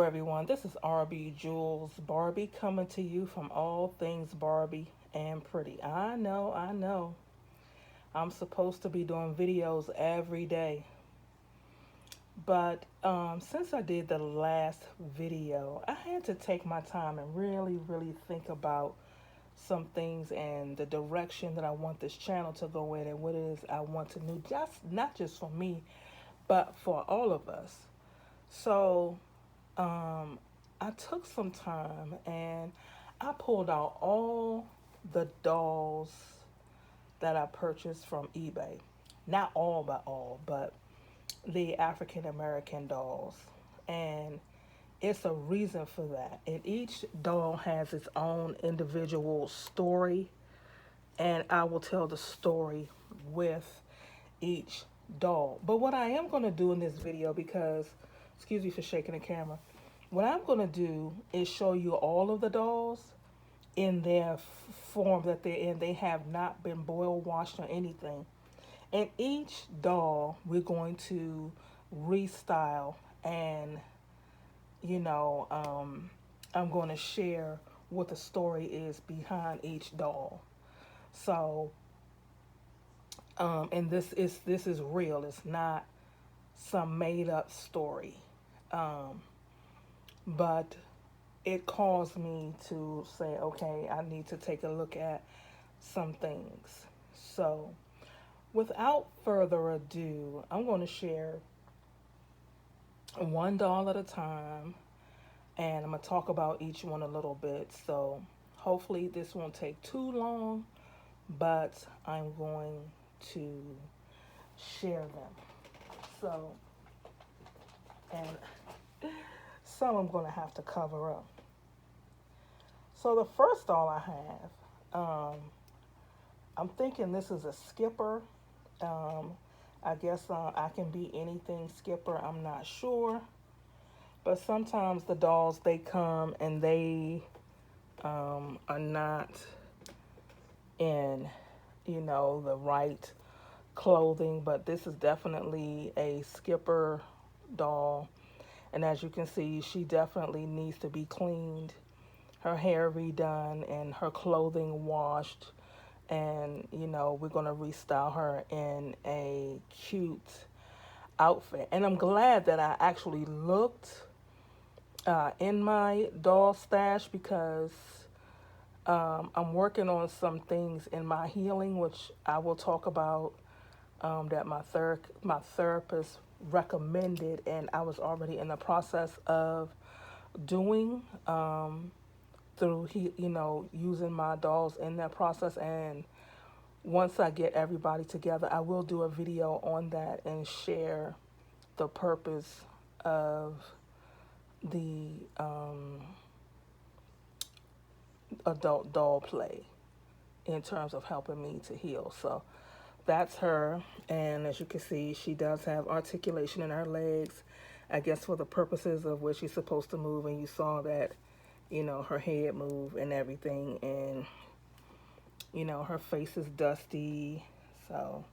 everyone. This is RB Jules Barbie coming to you from all things Barbie and pretty. I know. I'm supposed to be doing videos every day. But since I did the last video, I had to take my time and really think about some things and the direction that I want this channel to go in and what it is I want to do, just not just for me, but for all of us. So um, I took some time and I pulled out all the dolls that I purchased from eBay. Not all by all, but the African American dolls. And it's a reason for that. And each doll has its own individual story, and I will tell the story with each doll. But what I am going to do in this video, because, excuse me for shaking the camera, what I'm going to do is show you all of the dolls in their form that they're in. They have not been boil washed or anything. And each doll we're going to restyle and, you know, I'm going to share what the story is behind each doll. So, and this is real. It's not some made up story. Um, but it caused me to say, okay, I need to take a look at some things. So, without further ado, I'm going to share one doll at a time, and I'm going to talk about each one a little bit. So, hopefully, this won't take too long, but I'm going to share them. So, and some I'm going to have to cover up. So the first doll I have, I'm thinking this is a skipper. Um, I guess I can be anything skipper. I'm not sure. But sometimes the dolls, they come and they are not in, the right clothing. But this is definitely a skipper doll. And as you can see, she definitely needs to be cleaned, her hair redone, and her clothing washed. And, we're going to restyle her in a cute outfit. And I'm glad that I actually looked in my doll stash, because I'm working on some things in my healing, which I will talk about, that my therapist recommended, and I was already in the process of doing, through using my dolls in that process. And once I get everybody together, I will do a video on that and share the purpose of the adult doll play in terms of helping me to heal. So that's her. And as you can see, she does have articulation in her legs, I guess for the purposes of where she's supposed to move. And you saw that, her head move and everything. And, her face is dusty. So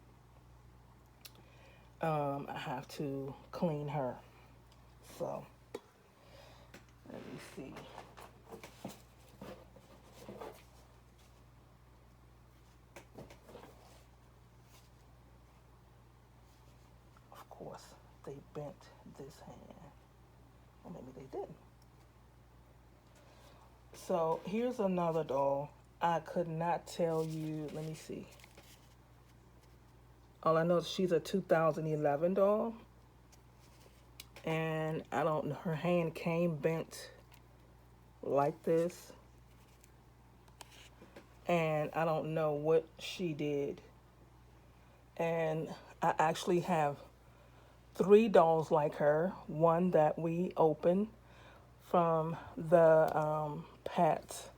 I have to clean her. So let me see. Of course, they bent this hand. Or maybe they didn't. So here's another doll. I could not tell you. Let me see. All I know is she's a 2011 doll. And I don't know, her hand came bent like this. And I don't know what she did. And I actually have 3 dolls like her. One that we opened from the pets.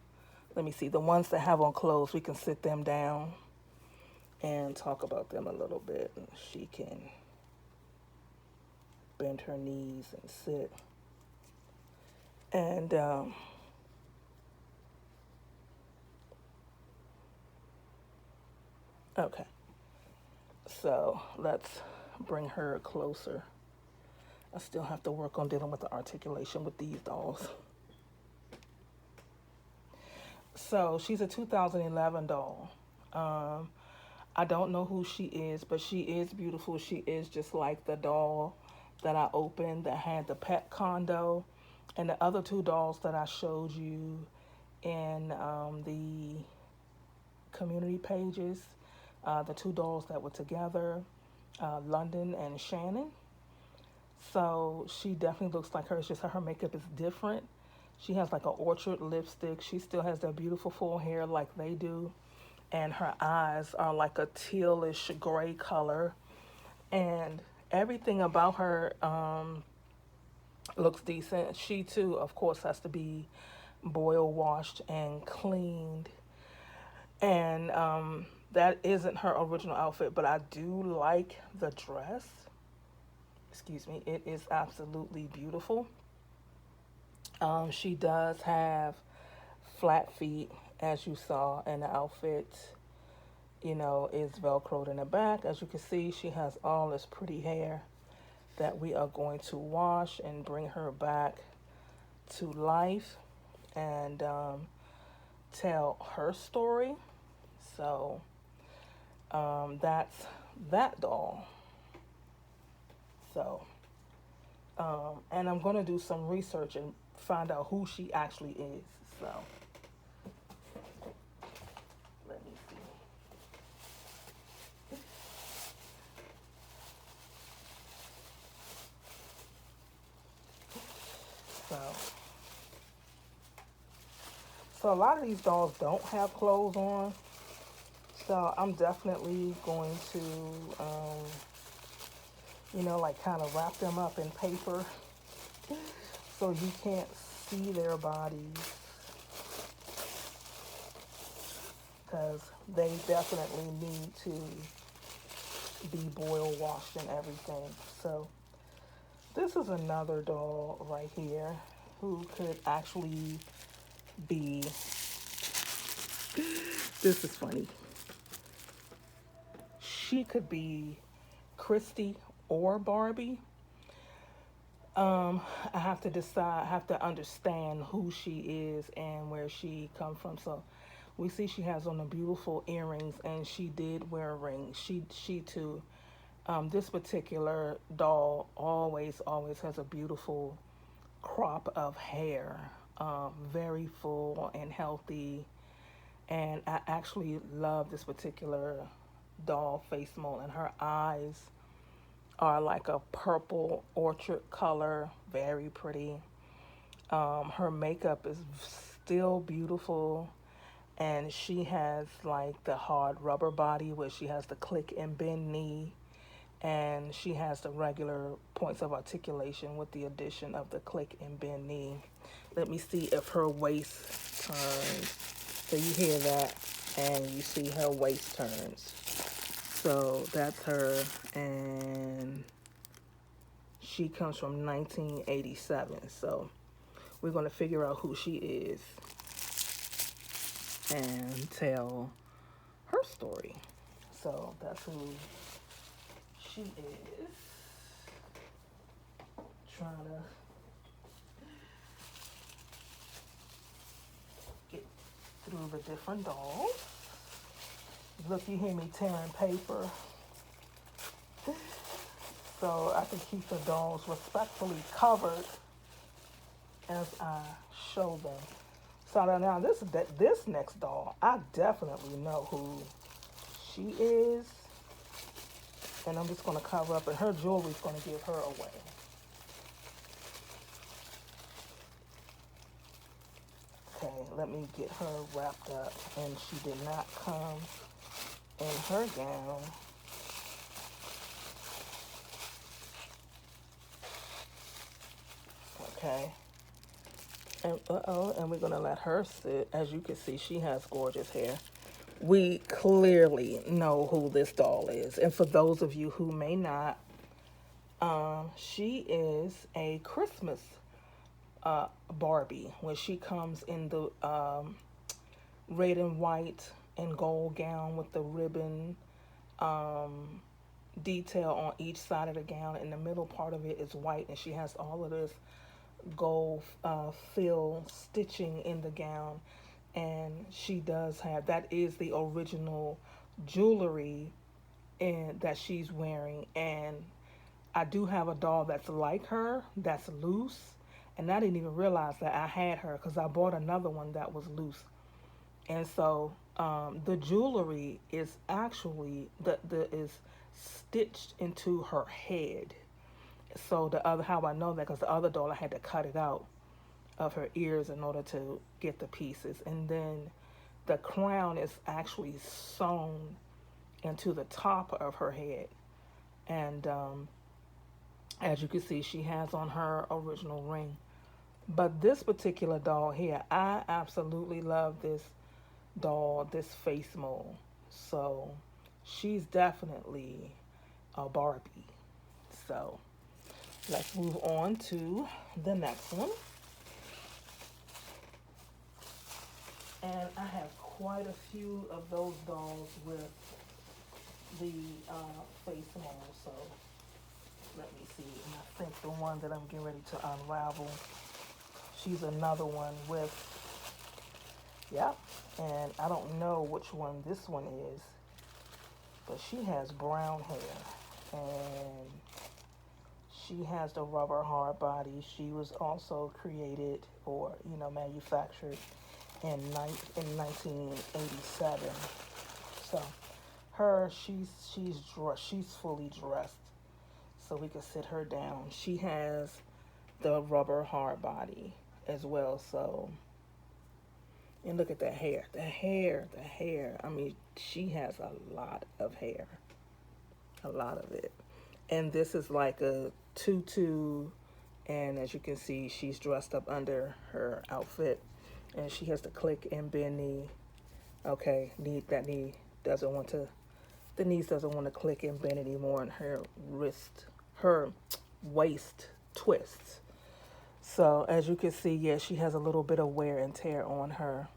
Let me see, the ones that have on clothes, we can sit them down and talk about them a little bit. She can bend her knees and sit. And okay, so let's bring her closer. I still have to work on dealing with the articulation with these dolls. So she's a 2011 doll. Um, I don't know who she is, but she is beautiful. She is just like the doll that I opened that had the pet condo, and the other two dolls that I showed you in the community pages. The two dolls that were together, London and Shannon. So she definitely looks like her. It's just her makeup is different. She has like an orchard lipstick. She still has that beautiful full hair like they do. And her eyes are like a tealish gray color. And everything about her looks decent. She too, of course, has to be boil washed and cleaned. And that isn't her original outfit, but I do like the dress. Excuse me. It is absolutely beautiful. She does have flat feet, as you saw, and the outfit, is velcroed in the back. As you can see, she has all this pretty hair that we are going to wash and bring her back to life and tell her story. So that's that doll. So, and I'm going to do some research and find out who she actually is. So, let me see. So, so a lot of these dolls don't have clothes on. So I'm definitely going to, like kind of wrap them up in paper so you can't see their bodies, because they definitely need to be boil washed and everything. So this is another doll right here who could actually be, this is funny. She could be Christy or Barbie. I have to decide, I have to understand who she is and where she comes from. So we see she has on the beautiful earrings, and she did wear rings. She too. This particular doll always has a beautiful crop of hair, very full and healthy. And I actually love this particular doll face mold, and her eyes are like a purple orchard color, very pretty. Her makeup is still beautiful, and she has like the hard rubber body where she has the click and bend knee, and she has the regular points of articulation with the addition of the click and bend knee. Let me see if her waist turns. So you hear that, and you see her waist turns. So that's her, and she comes from 1987. So we're going to figure out who she is and tell her story. So that's who she is. Trying to get through the different dolls. Look, you hear me tearing paper. So I can keep the dolls respectfully covered as I show them. So now this next doll, I definitely know who she is. And I'm just going to cover up, and her jewelry is going to give her away. Okay, let me get her wrapped up. And she did not come in her gown. Okay. And and we're gonna let her sit. As you can see, she has gorgeous hair. We clearly know who this doll is. And for those of you who may not, she is a Christmas Barbie, when she comes in the red and white and gold gown with the ribbon detail on each side of the gown, and the middle part of it is white, and she has all of this gold fill stitching in the gown. And she does have, that is the original jewelry and that she's wearing. And I do have a doll that's like her, that's loose, and I didn't even realize that I had her because I bought another one that was loose. And so the jewelry is actually the is stitched into her head. So the other, how I know that, because the other doll I had to cut it out of her ears in order to get the pieces, and then the crown is actually sewn into the top of her head. And as you can see, she has on her original ring. But this particular doll here, I absolutely love this doll, this face mold. So she's definitely a Barbie. So let's move on to the next one. And I have quite a few of those dolls with the face mold. So let me see. And I think the one that I'm getting ready to unravel, she's another one with, yep. And I don't know which one this one is, but she has brown hair. And she has the rubber hard body. She was also created, or manufactured in 1987. So she's fully dressed, so we can sit her down. She has the rubber hard body as well. So, and look at that hair, the hair. I mean, she has a lot of hair, a lot of it. And this is like a tutu, and as you can see, she's dressed up under her outfit, and she has the click and bend knee. Okay, knee doesn't want to, the knees doesn't want to click and bend anymore, and her waist twists. So as you can see, yeah, she has a little bit of wear and tear on her.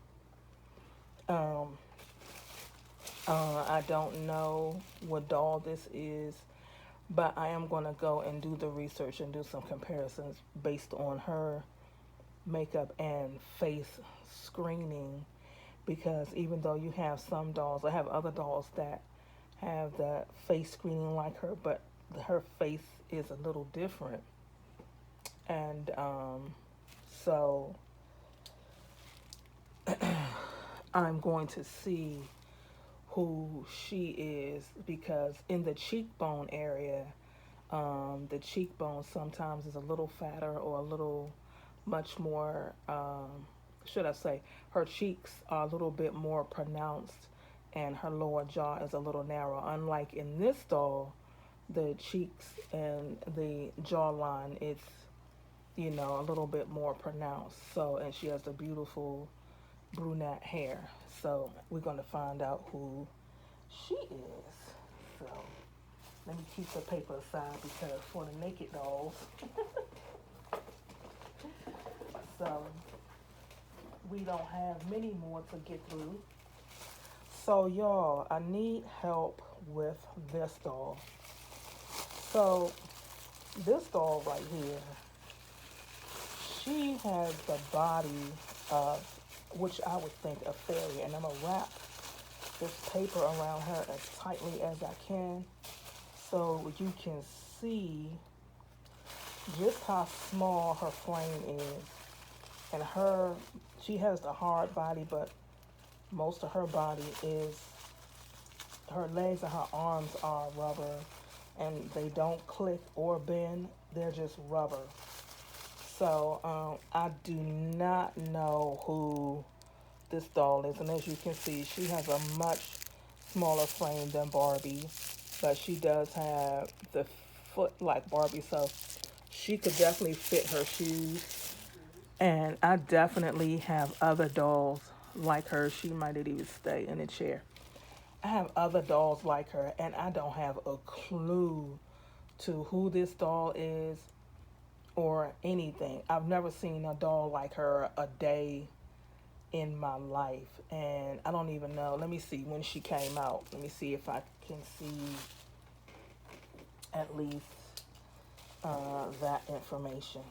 I don't know what doll this is, but I am going to go and do the research and do some comparisons based on her makeup and face screening, because even though you have some dolls, I have other dolls that have the face screening like her, but her face is a little different. And so I'm going to see who she is, because in the cheekbone area, the cheekbone sometimes is a little fatter or a little much more, should I say, her cheeks are a little bit more pronounced, and her lower jaw is a little narrow. Unlike in this doll, the cheeks and the jawline, it's, a little bit more pronounced. So, and she has the beautiful brunette hair. So we're going to find out who she is. So let me keep the paper aside, because for the naked dolls. So we don't have many more to get through. So y'all, I need help with this doll. So this doll right here, she has the body of, which I would think, a fairy. And I'm going to wrap this paper around her as tightly as I can, so you can see just how small her frame is. And she has the hard body, but most of her body is, her legs and her arms are rubber, and they don't click or bend, they're just rubber. So I do not know who this doll is, and as you can see, she has a much smaller frame than Barbie, but she does have the foot like Barbie, so she could definitely fit her shoes. And I definitely have other dolls like her. She might even stay in a chair. I have other dolls like her, and I don't have a clue to who this doll is or anything. I've never seen a doll like her a day in my life, and I don't even know. Let me see when she came out. Let me see if I can see at least that information.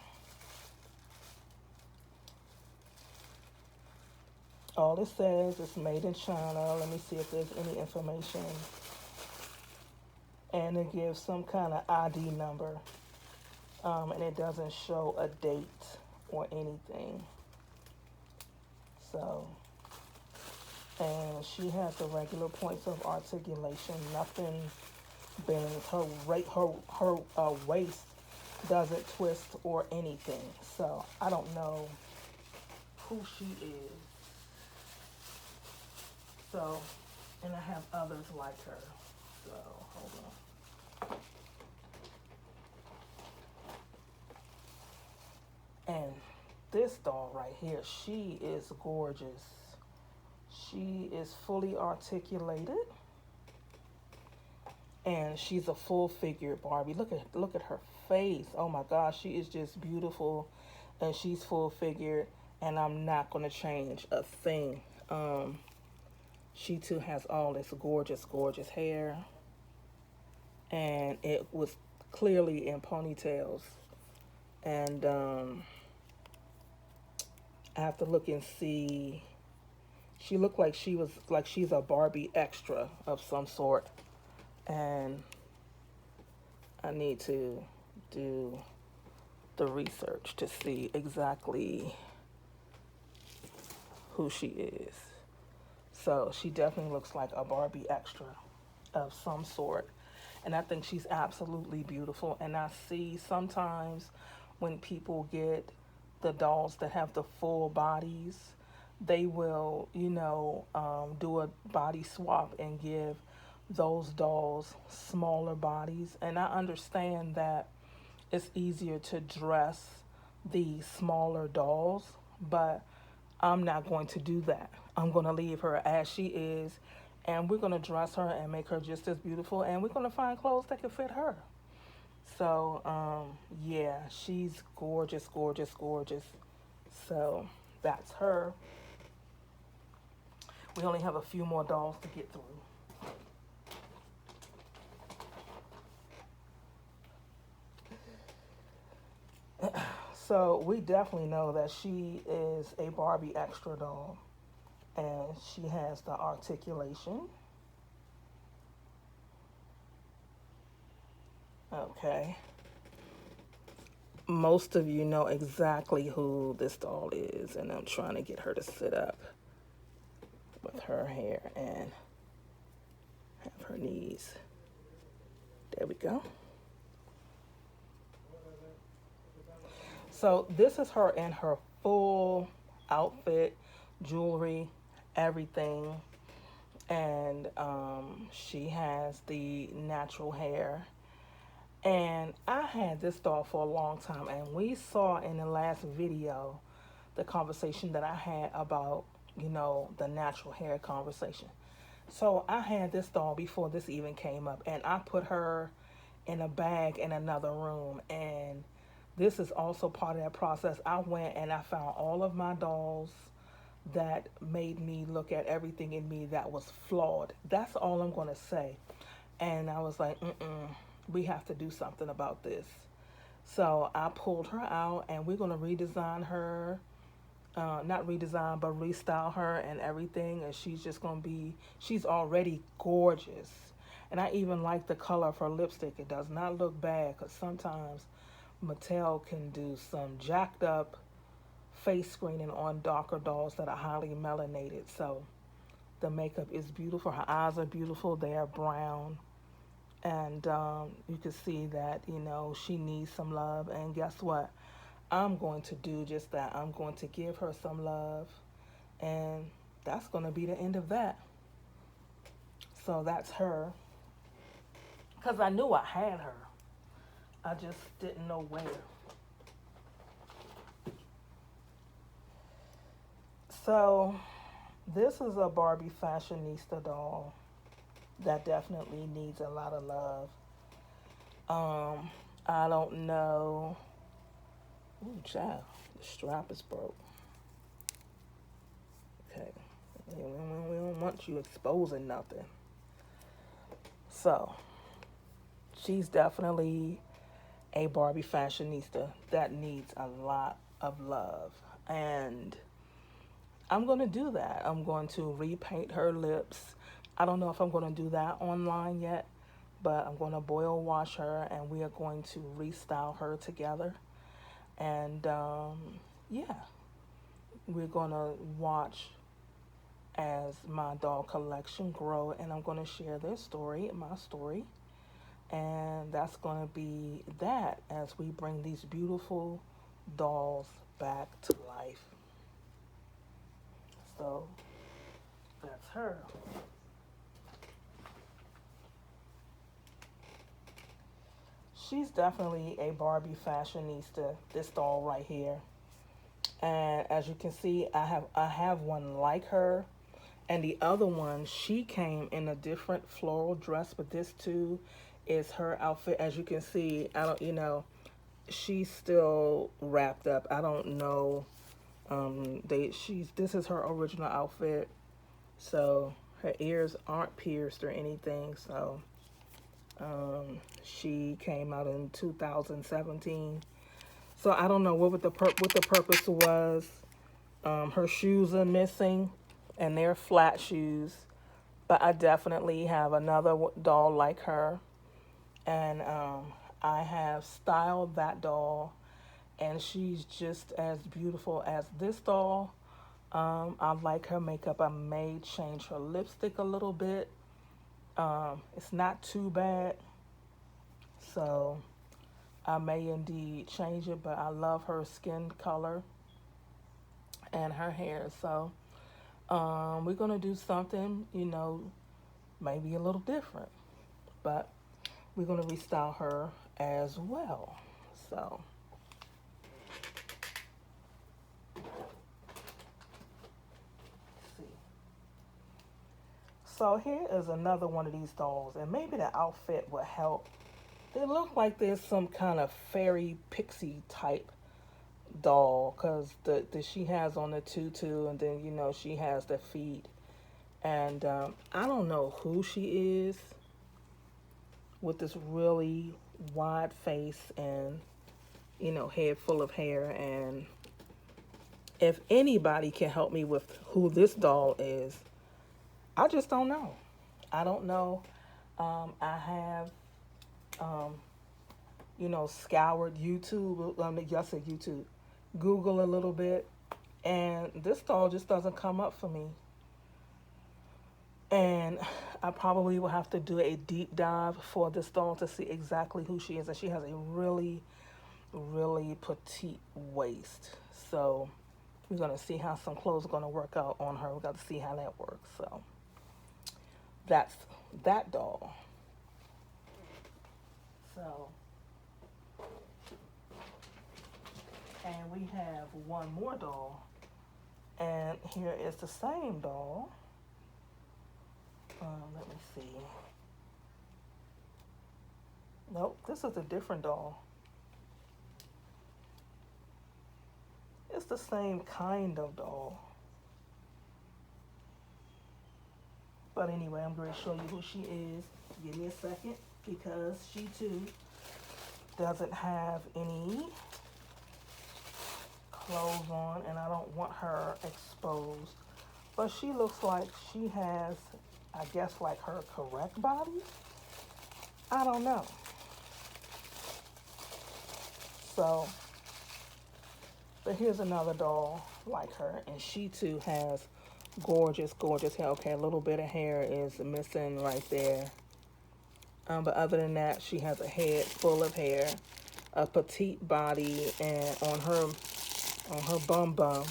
All it says is made in China. Let me see if there's any information. And it gives some kind of ID number. And it doesn't show a date or anything. So, and she has the regular points of articulation. Nothing bends. Her waist doesn't twist or anything. So I don't know who she is. So, and I have others like her. So, hold on. And this doll right here, she is gorgeous. She is fully articulated. And she's a full figure Barbie. Look at her face. Oh my gosh, she is just beautiful. And she's full figured. And I'm not going to change a thing. She too has all this gorgeous, gorgeous hair. And it was clearly in ponytails. And I have to look and see. She looked like she's a Barbie extra of some sort. And I need to do the research to see exactly who she is. So she definitely looks like a Barbie extra of some sort. And I think she's absolutely beautiful. And I see sometimes when people get the dolls that have the full bodies, they will, do a body swap and give those dolls smaller bodies. And I understand that it's easier to dress the smaller dolls, but I'm not going to do that. I'm going to leave her as she is, and we're going to dress her and make her just as beautiful, and we're going to find clothes that can fit her. So, yeah, she's gorgeous, gorgeous, gorgeous. So, that's her. We only have a few more dolls to get through. So, we definitely know that she is a Barbie extra doll. And she has the articulation. Okay. Most of you know exactly who this doll is, and I'm trying to get her to sit up with her hair and have her knees. There we go. So this is her in her full outfit, jewelry, everything. And she has the natural hair. And I had this doll for a long time, and we saw in the last video the conversation that I had about, the natural hair conversation. So I had this doll before this even came up, and I put her in a bag in another room. And this is also part of that process. I went and I found all of my dolls that made me look at everything in me that was flawed. That's all I'm going to say. And I was like, we have to do something about this. So I pulled her out, and we're going to redesign her. Not redesign, but restyle her and everything. And she's just going to be, she's already gorgeous. And I even like the color of her lipstick. It does not look bad, because sometimes Mattel can do some jacked up face screening on darker dolls that are highly melanated. So the makeup is beautiful. Her eyes are beautiful. They are brown. And you can see that, she needs some love. And guess what? I'm going to do just that. I'm going to give her some love. And that's going to be the end of that. So that's her. Because I knew I had her. I just didn't know where. So this is a Barbie fashionista doll that definitely needs a lot of love. I don't know. Ooh, child, the strap is broke. Okay, we don't want you exposing nothing. So She's definitely a Barbie fashionista that needs a lot of love. And I'm going to do that. I'm going to repaint her lips. I don't know if I'm going to do that online yet, but I'm going to boil wash her and we are going to restyle her together. And yeah, we're going to watch as my doll collection grow, and I'm going to share their story, my story. And that's going to be that as we bring these beautiful dolls back to life. So that's her. She's definitely a Barbie fashionista, this doll right here. And as you can see, I have one like her. And the other one, she came in a different floral dress, but this too is her outfit. As you can see, I don't, she's still wrapped up. I don't know. This is her original outfit. So her ears aren't pierced or anything. So she came out in 2017. So I don't know what the purpose was. Her shoes are missing, and they're flat shoes. But I definitely have another doll like her, and I have styled that doll, and she's just as beautiful as this doll. I like her makeup. I may change her lipstick a little bit. It's not too bad, so I may indeed change it, but I love her skin color and her hair. So we're going to do something, maybe a little different, but we're going to restyle her as well. So let's see. So here is another one of these dolls, and maybe the outfit will help. They look like there's some kind of fairy pixie type doll, because the she has on the tutu, and then she has the feet, and I don't know who she is with this really wide face and head full of hair. And if anybody can help me with who this doll is, I just don't know. I don't know. I have scoured YouTube. I said YouTube, Google a little bit, and this doll just doesn't come up for me. And I probably will have to do a deep dive for this doll to see exactly who she is. And she has a really, really petite waist. So we're going to see how some clothes are going to work out on her. We've got to see how that works. So that's that doll. So, and we have one more doll. And here is the same doll. Let me see. Nope, this is a different doll. It's the same kind of doll. But anyway, I'm going to show you who she is. Give me a second, because she too doesn't have any clothes on, and I don't want her exposed. But she looks like she has, I guess, like her correct body. I don't know. So, but here's another doll like her, and she too has gorgeous, gorgeous hair. Okay, a little bit of hair is missing right there. But other than that, she has a head full of hair, a petite body, and on her bum,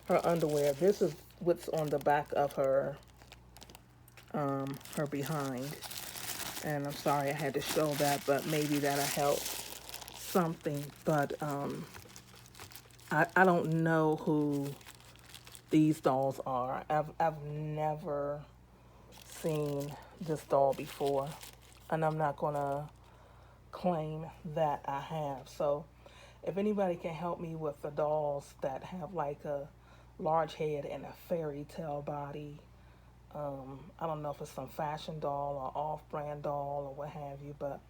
her underwear. This is what's on the back of her behind. And I'm sorry I had to show that, but maybe that'll help something. But I don't know who these dolls are. I've never seen this doll before, and I'm not gonna claim that I have. So if anybody can help me with the dolls that have like a large head and a fairy tale body, I don't know if it's some fashion doll or off-brand doll or what have you, but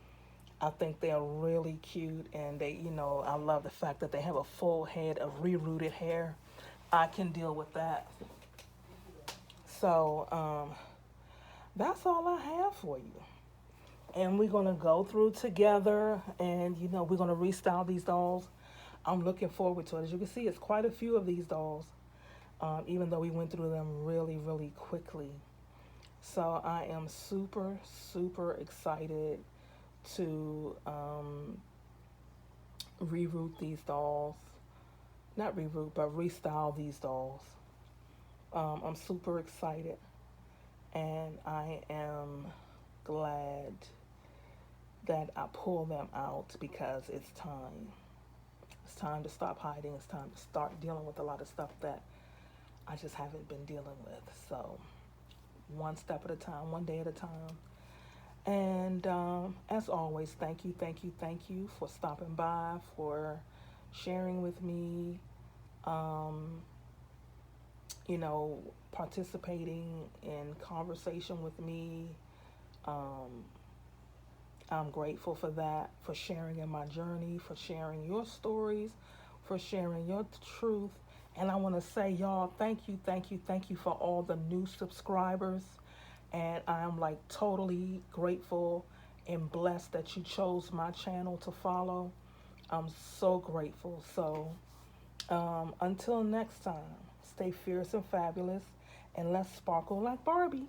I think they're really cute, and I love the fact that they have a full head of rerooted hair. I can deal with that. So that's all I have for you. And we're gonna go through together, and we're gonna restyle these dolls. I'm looking forward to it. As you can see, it's quite a few of these dolls, even though we went through them really, really quickly. So I am super, super excited to reroute these dolls. Not reroute, but restyle these dolls. I'm super excited, and I am glad that I pull them out because it's time. It's time to stop hiding. It's time to start dealing with a lot of stuff that I just haven't been dealing with. So, one step at a time, one day at a time. And as always, thank you, thank you, thank you for stopping by, for sharing with me, um, you know, participating in conversation with me. Um, I'm grateful for that, for sharing in my journey, for sharing your stories, for sharing your truth. And I want to say, y'all, thank you, thank you, thank you for all the new subscribers. And I'm like totally grateful and blessed that you chose my channel to follow. I'm so grateful. So until next time, stay fierce and fabulous, and let's sparkle like Barbie.